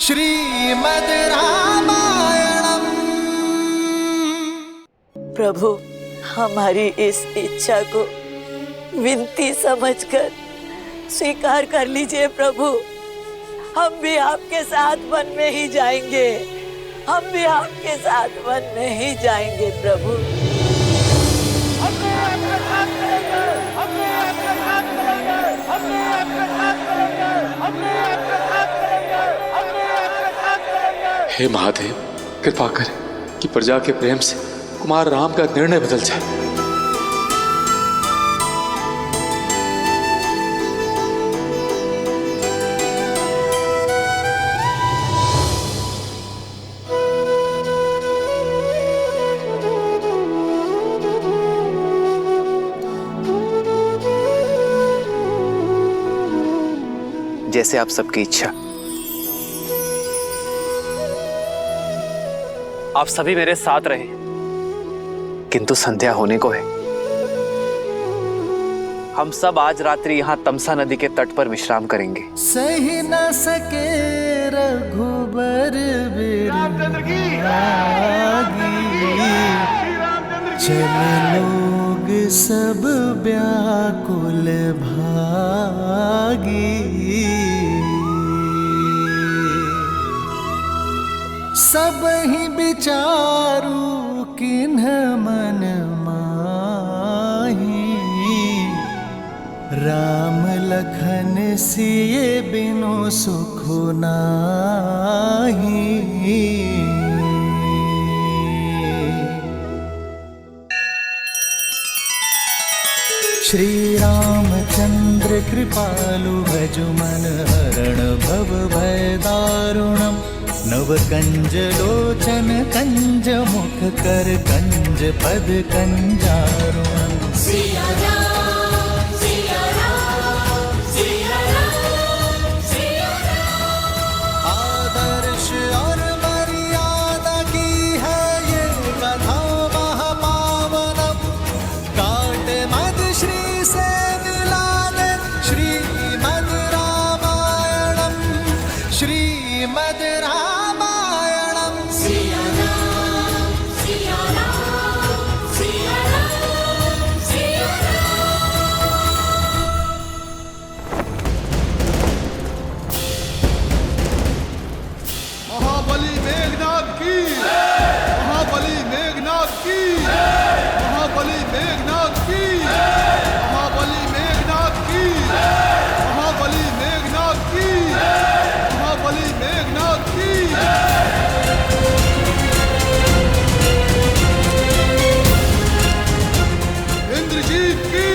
श्रीमद् रामायणम्। प्रभु, हमारी इस इच्छा को विनती समझकर स्वीकार कर लीजिए प्रभु। हम भी आपके साथ वन में ही जाएंगे, हम भी आपके साथ वन में ही जाएंगे प्रभु। हे महादेव, कृपा करें कि प्रजा के प्रेम से कुमार राम का निर्णय बदल जाए। जैसे आप सबकी इच्छा। आप सभी मेरे साथ रहे, किंतु संध्या होने को है। हम सब आज रात्रि यहाँ तमसा नदी के तट पर विश्राम करेंगे। सही न सके रघुबर चल लोग सब व्याकुल भागी। सब ही विचारू किन्ह मन माही। राम लखन सिए बिनु सुख नाही। श्री रामचंद्र कृपालु भजु मन हरण भव भय दारुणम्। नव कंज लोचन कंज मुख कर कंज पद कंजारुणम्। आदर्श और मर्यादा की है ये कथा महापावनम्। काट मद श्री से मिला दे श्रीमद् रामायणम्। श्रीमद् महाबली मेघनाथ की, महाबली मेघनाथ की, महाबली मेघनाथ की, महाबली मेघनाथ की, महाबली मेघनाथ की, महाबली मेघनाथ की। इंद्रजीत की,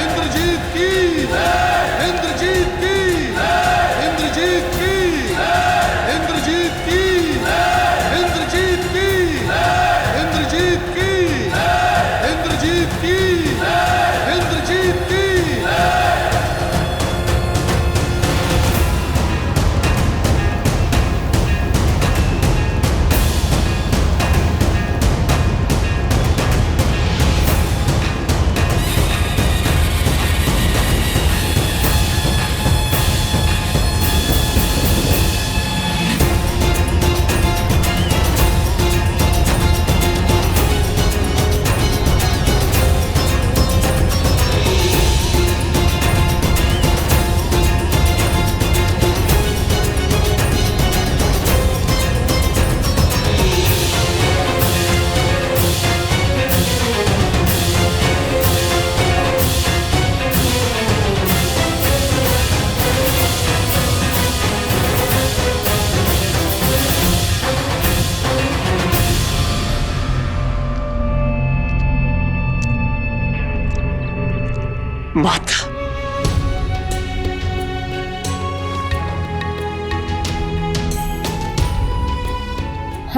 इंद्रजीत की, इंद्रजीत की, इंद्रजीत की, इंद्रजीत की, इंद्रजीत की, इंद्रजीत की, इंद्रजीत की, इंद्रजीत की। माता,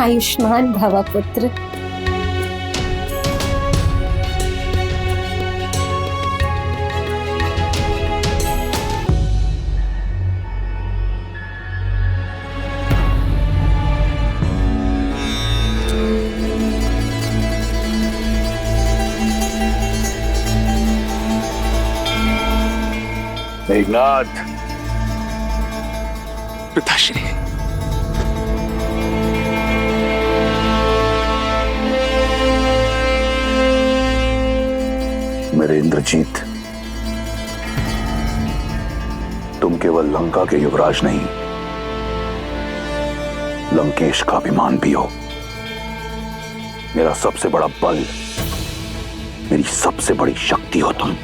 आयुष्मान भव पुत्र। मेघनाथ, पिताश्री, अरे इंद्रजीत, तुम केवल लंका के युवराज नहीं, लंकेश का अभिमान भी हो। मेरा सबसे बड़ा बल, मेरी सबसे बड़ी शक्ति हो तुम।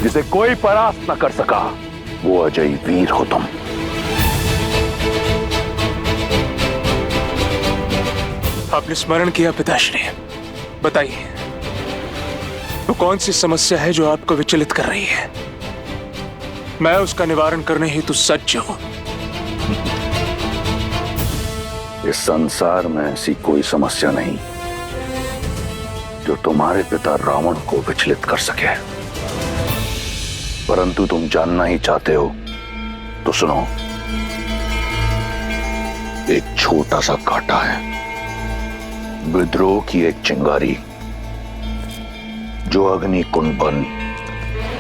जिसे कोई परास्त न कर सका वो अजय वीर हो तुम। आपने स्मरण किया पिताश्री, बताइए तो कौन सी समस्या है जो आपको विचलित कर रही है? मैं उसका निवारण करने हेतु सज्ज हूं। इस संसार में ऐसी कोई समस्या नहीं जो तुम्हारे पिता रावण को विचलित कर सके। परंतु तुम जानना ही चाहते हो तो सुनो। एक छोटा सा कांटा है, विद्रोह की एक चिंगारी जो अग्नि कुंड बन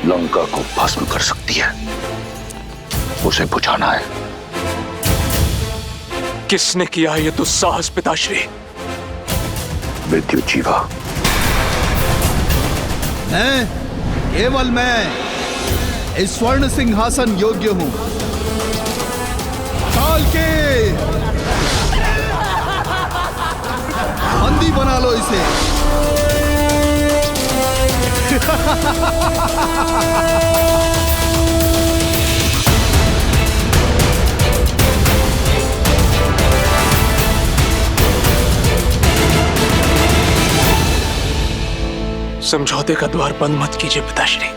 लंका को भस्म कर सकती है। उसे बुझाना है। किसने किया ये दुस्साहस पिताश्री? विद्युजीवा। मैं, केवल मैं इस स्वर्ण सिंहासन योग्य हूं। काल के बंदी बना लो इसे। समझौते का द्वार बंद मत कीजिए पिताश्री।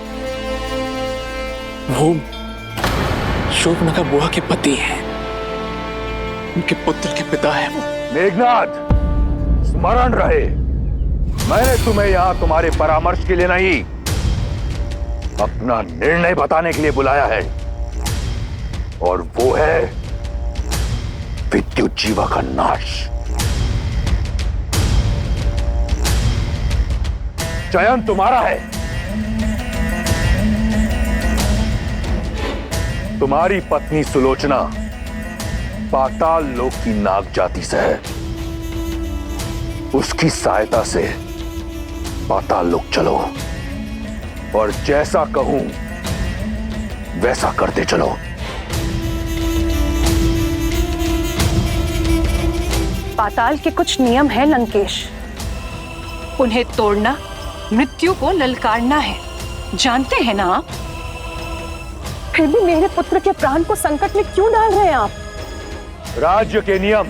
वो शोभनका बुआ के पति हैं, उनके पुत्र के पिता हैं वो। मेघनाद, स्मरण रहे, मैंने तुम्हें यहां तुम्हारे परामर्श के लिए नहीं, अपना निर्णय बताने के लिए बुलाया है। और वो है विद्युजीवा का नाश। चयन तुम्हारा है। तुम्हारी पत्नी सुलोचना पाताल लोक की नाग जाति से है। उसकी सहायता से पाताल लोक चलो और जैसा कहूं वैसा करते चलो। पाताल के कुछ नियम हैं लंकेश, उन्हें तोड़ना मृत्यु को ललकारना है, जानते हैं ना आप? फिर भी मेरे पुत्र के प्राण को संकट में क्यों डाल रहे हैं आप? राज्य के नियम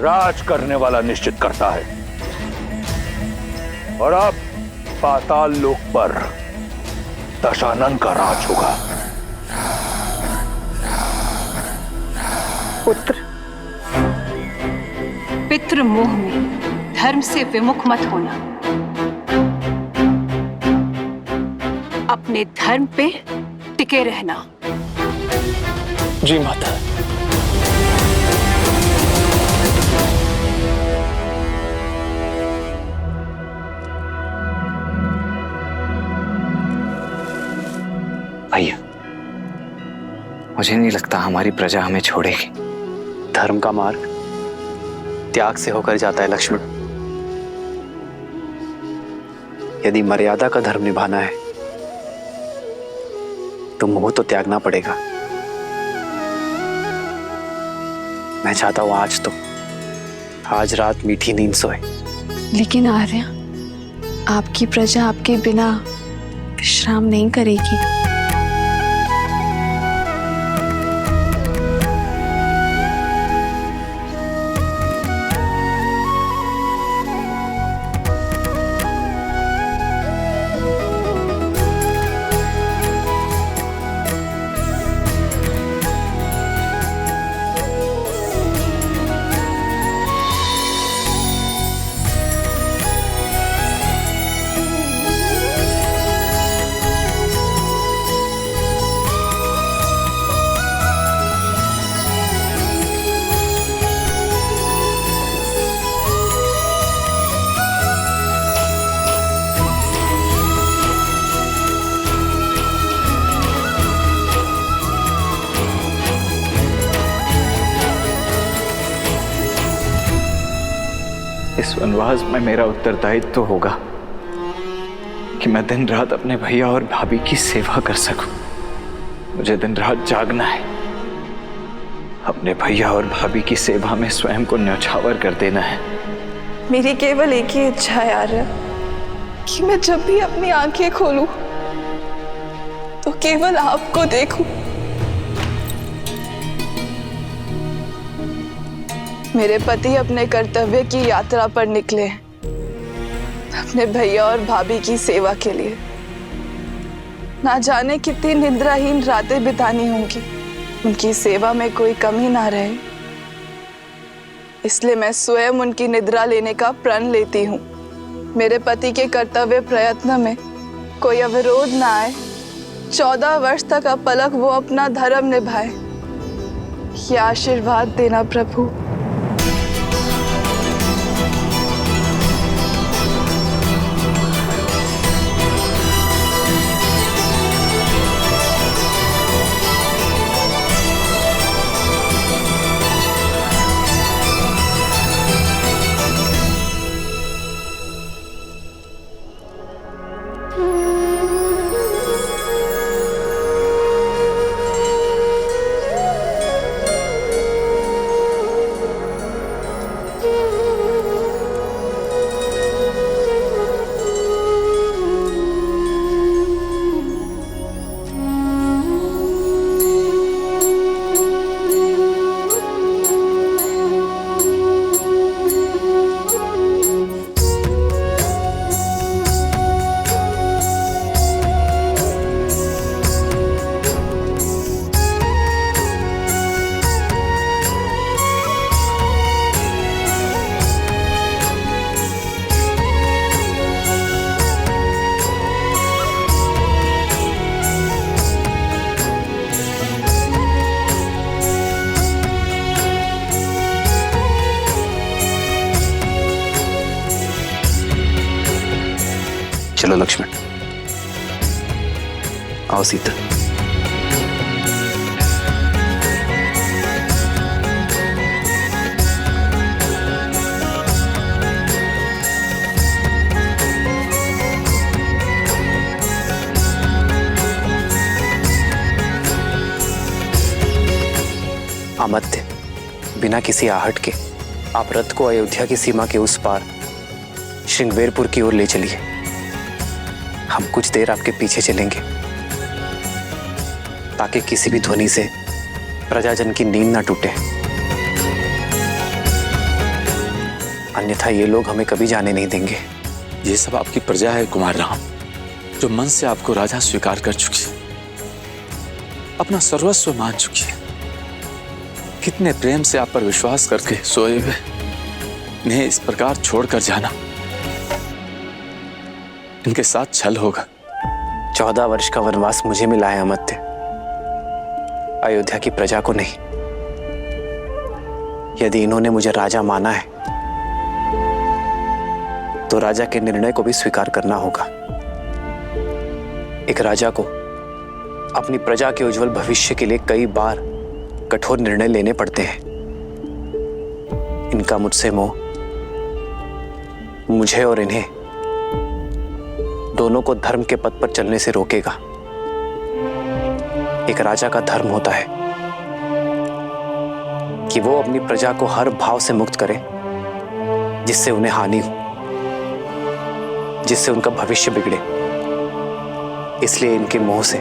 राज करने वाला निश्चित करता है। और अब पाताल लोक पर दशानन का राज होगा। पुत्र, पितृ मोह में धर्म से विमुख मत होना। अपने धर्म पे टिके रहना। जी माता। भैया, मुझे नहीं लगता हमारी प्रजा हमें छोड़ेगी। धर्म का मार्ग त्याग से होकर जाता है लक्ष्मण। यदि मर्यादा का धर्म निभाना है तो मोह तो त्यागना पड़ेगा। मैं चाहता हूं आज रात मीठी नींद सोए। लेकिन आर्य, आपकी प्रजा आपके बिना विश्राम नहीं करेगी। इस वनवास में मेरा उत्तरदायित्व होगा कि मैं दिन रात अपने भैया और भाभी की सेवा कर सकूं। मुझे दिन रात जागना है, अपने भैया और भाभी की सेवा में स्वयं को न्यौछावर कर देना है। मेरी केवल एक ही इच्छा है आर्य, कि मैं जब भी अपनी आंखें खोलूं तो केवल आपको देखूं। मेरे पति अपने कर्तव्य की यात्रा पर निकले हैं, अपने भैया और भाभी की सेवा के लिए। ना जाने कितनी निद्राहीन रातें बितानी होंगी, उनकी सेवा में कोई कमी ना रहे, इसलिए मैं स्वयं उनकी निद्रा लेने का प्रण लेती हूँ। मेरे पति के कर्तव्य प्रयत्न में कोई अवरोध ना आए, 14 वर्ष तक अपलक वो अपना धर्म निभाए, ये आशीर्वाद देना प्रभु। चलो लक्ष्मण, आओ सीता। अमत्य, बिना किसी आहट के आप रथ को अयोध्या की सीमा के उस पार श्रृंगवेरपुर की ओर ले चलिए। हम कुछ देर आपके पीछे चलेंगे ताकि किसी भी ध्वनि से प्रजाजन की नींद ना टूटे, अन्यथा ये लोग हमें कभी जाने नहीं देंगे। ये सब आपकी प्रजा है कुमार राम, जो मन से आपको राजा स्वीकार कर चुकी है, अपना सर्वस्व मान चुकी है। कितने प्रेम से आप पर विश्वास करके सोए हुए इन्हें इस प्रकार छोड़कर जाना, इनके साथ छल होगा। 14 वर्ष का वनवास मुझे मिला है अमत्य, अयोध्या की प्रजा को नहीं। यदि इन्होंने मुझे राजा माना है तो राजा के निर्णय को भी स्वीकार करना होगा। एक राजा को अपनी प्रजा के उज्जवल भविष्य के लिए कई बार कठोर निर्णय लेने पड़ते हैं। इनका मुझसे मोह मुझे और इन्हें दोनों को धर्म के पथ पर चलने से रोकेगा। एक राजा का धर्म होता है कि वो अपनी प्रजा को हर भाव से मुक्त करे जिससे उन्हें हानि हो, जिससे उनका भविष्य बिगड़े। इसलिए इनके मोह से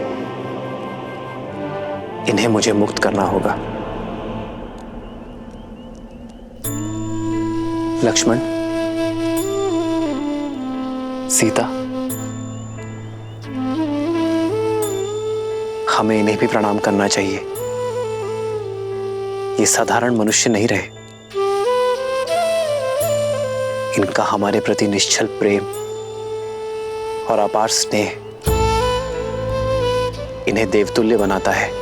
इन्हें मुझे मुक्त करना होगा। लक्ष्मण, सीता, हमें इन्हें भी प्रणाम करना चाहिए। ये साधारण मनुष्य नहीं रहे। इनका हमारे प्रति निश्चल प्रेम और अपार स्नेह इन्हें देवतुल्य बनाता है।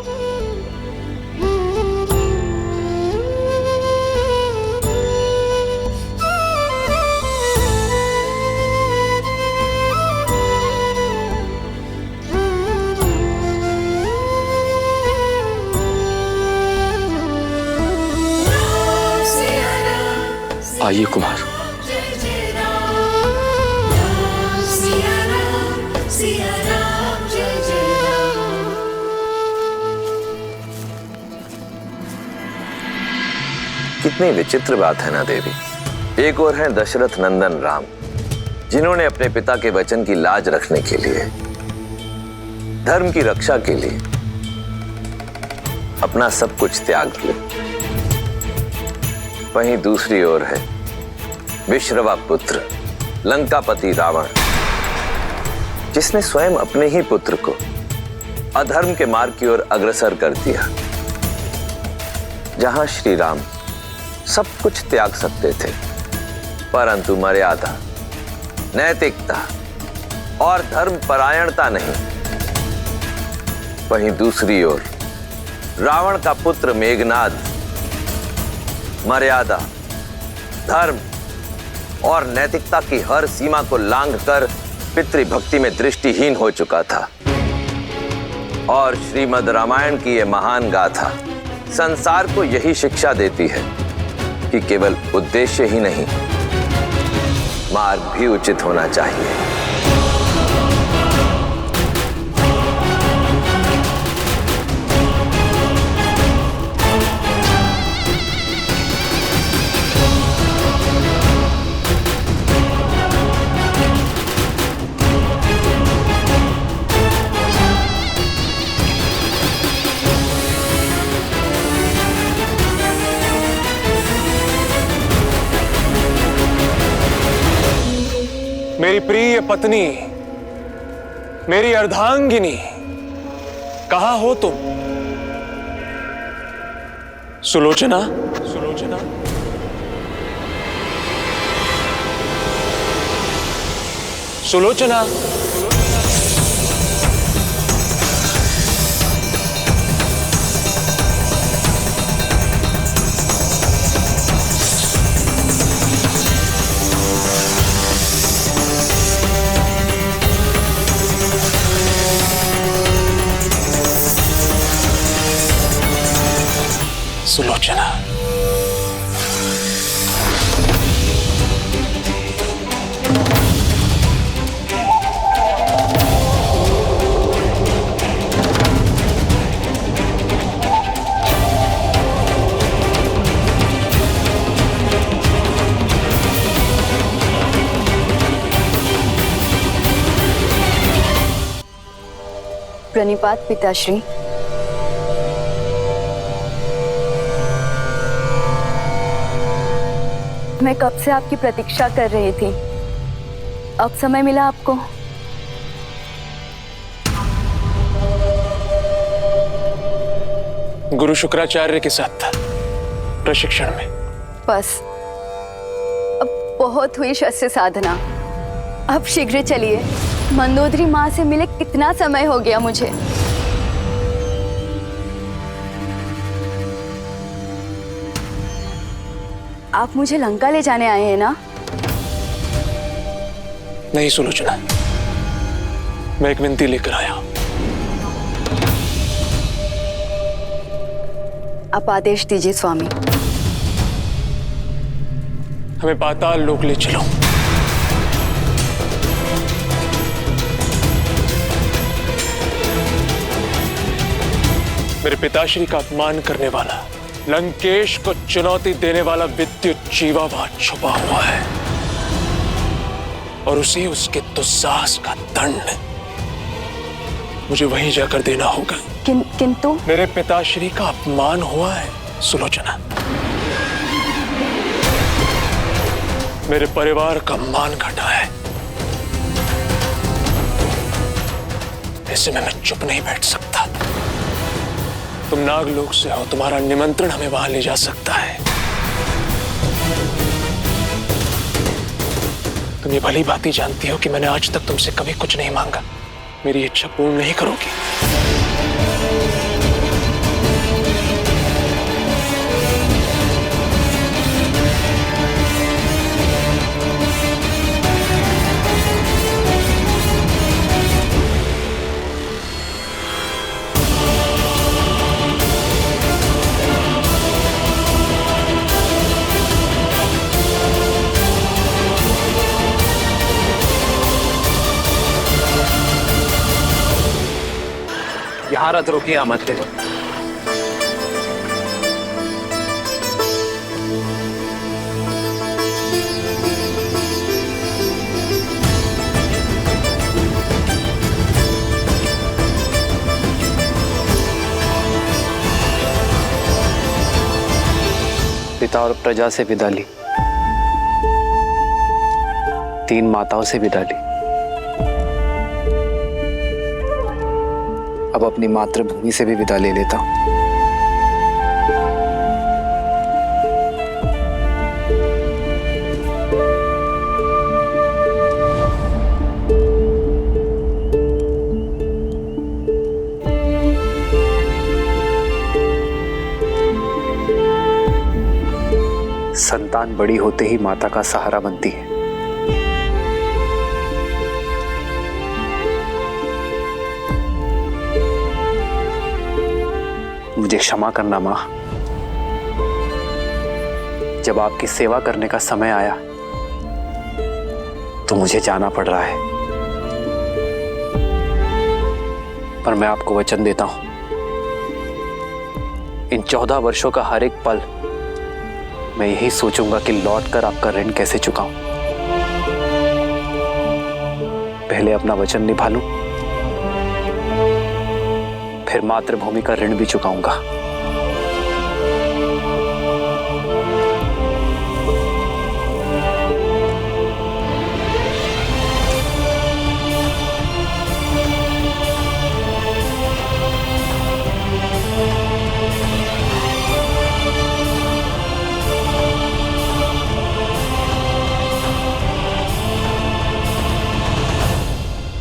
आइए कुमार। कितनी विचित्र बात है ना देवी। एक और है दशरथ नंदन राम, जिन्होंने अपने पिता के वचन की लाज रखने के लिए, धर्म की रक्षा के लिए अपना सब कुछ त्याग दिया। वहीं दूसरी ओर है विश्रवा पुत्र लंकापति रावण, जिसने स्वयं अपने ही पुत्र को अधर्म के मार्ग की ओर अग्रसर कर दिया। जहां श्री राम सब कुछ त्याग सकते थे, परंतु मर्यादा, नैतिकता और धर्म परायणता नहीं, वहीं दूसरी ओर रावण का पुत्र मेघनाद मर्यादा, धर्म और नैतिकता की हर सीमा को लांघकर पितृभक्ति में दृष्टिहीन हो चुका था। और श्रीमद् रामायण की यह महान गाथा संसार को यही शिक्षा देती है कि केवल उद्देश्य ही नहीं, मार्ग भी उचित होना चाहिए। मेरी प्रिय पत्नी, मेरी अर्धांगिनी, कहां हो तुम? सुलोचना, सुलोचना, सुलोचना। सुलोचना, प्रणिपात पिताश्री। मैं कब से आपकी प्रतीक्षा कर रही थी, अब समय मिला आपको। गुरु शुक्राचार्य के साथ था प्रशिक्षण में। बस अब बहुत हुई शस्त्र साधना, अब शीघ्र चलिए। मंदोदरी माँ से मिले कितना समय हो गया मुझे। आप मुझे लंका ले जाने आए हैं ना? नहीं सुलोचना, मैं एक विनती लेकर आया। आप आदेश दीजिए स्वामी। हमें पाताल लोक ले चलो। मेरे पिताश्री का अपमान करने वाला, लंकेश को चुनौती देने वाला विद्युत जीवा वहां छुपा हुआ है और उसे उसके दुस्साहस का दंड मुझे वहीं जाकर देना होगा। किंतु मेरे पिताश्री का अपमान हुआ है सुलोचना, मेरे परिवार का मान घटा है। ऐसे में मैं चुप नहीं बैठ सकता। तुम नागलोक से हो, तुम्हारा निमंत्रण हमें वहां ले जा सकता है। तुम ये भली भांति जानती हो कि मैंने आज तक तुमसे कभी कुछ नहीं मांगा। मेरी इच्छा पूर्ण नहीं करोगी? यहाँ रथ रोकिए, मत पिता और प्रजा से विदा ली, 3 माताओं से विदा ली, अब अपनी मातृभूमि से भी विदा ले लेता हूं। संतान बड़ी होते ही माता का सहारा बनती है। मुझे क्षमा करना मां, जब आपकी सेवा करने का समय आया तो मुझे जाना पड़ रहा है, पर मैं आपको वचन देता हूं, इन 14 वर्षों का हर एक पल मैं यही सोचूंगा कि लौटकर आपका ऋण कैसे चुकाऊं। पहले अपना वचन निभा लूं, फिर मातृभूमि का ऋण भी चुकाऊंगा।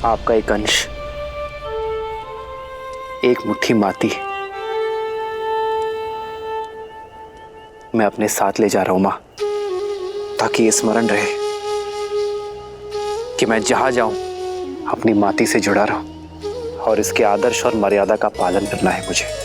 आपका एक अंश, एक मुट्ठी माटी मैं अपने साथ ले जा रहा हूं मां, ताकि ये स्मरण रहे कि मैं जहां जाऊं अपनी माटी से जुड़ा रहूं और इसके आदर्श और मर्यादा का पालन करना है मुझे।